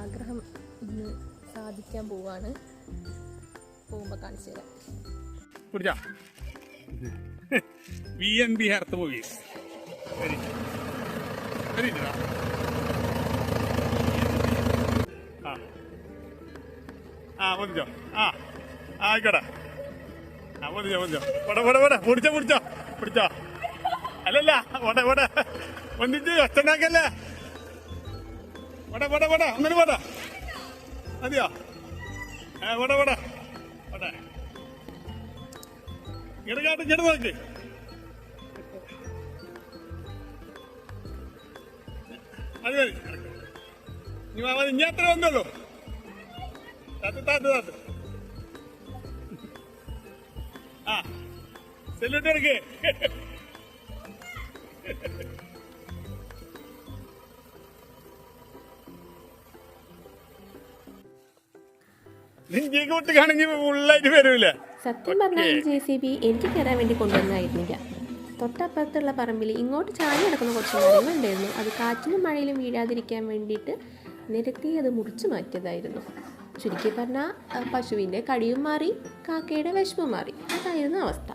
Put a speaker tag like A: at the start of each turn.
A: ആഗ്രഹം ഇന്ന് സാധിക്കാൻ പോവാണ്. പോകുമ്പോൾ കാണിച്ചു തരാം.
B: VNB Health Movies. Very good. വന്നിച്ചോ. ആയിക്കോട്ടെ. വന്നിച്ചോ. പിടിച്ചോ. അല്ലല്ല, വന്നിച്ച് ഒച്ചണ്ടാക്കല്ലേ. ഒന്നിന് മതിയോ? ഇങ്ങോട്ട് നോക്ക്. അത് മതി. ഇനി അത്ര വന്നുള്ളൂ. താത്ത് സെല്ലിട്ട് എടുക്കേ. ണെങ്കിൽ ഫുള്ളായിട്ട് വരൂല.
A: സത്യം പറഞ്ഞാൽ ഈ JCB എനിക്ക് കയറാൻ വേണ്ടി കൊണ്ടുവന്നായിരുന്നില്ല. തൊട്ടപ്പുറത്തുള്ള പറമ്പിൽ ഇങ്ങോട്ട് ചാഞ്ഞ് കിടക്കുന്ന കുറച്ച് മരങ്ങൾ ഉണ്ടായിരുന്നു. അത് കാറ്റിലും മഴയിലും വീഴാതിരിക്കാൻ വേണ്ടിയിട്ട് നിരത്തി അത് മുറിച്ചു മാറ്റിയതായിരുന്നു. ചുരുക്കി പറഞ്ഞാൽ പശുവിൻ്റെ കടിയും മാറി, കാക്കയുടെ വിഷമം മാറി. അതായിരുന്നു അവസ്ഥ.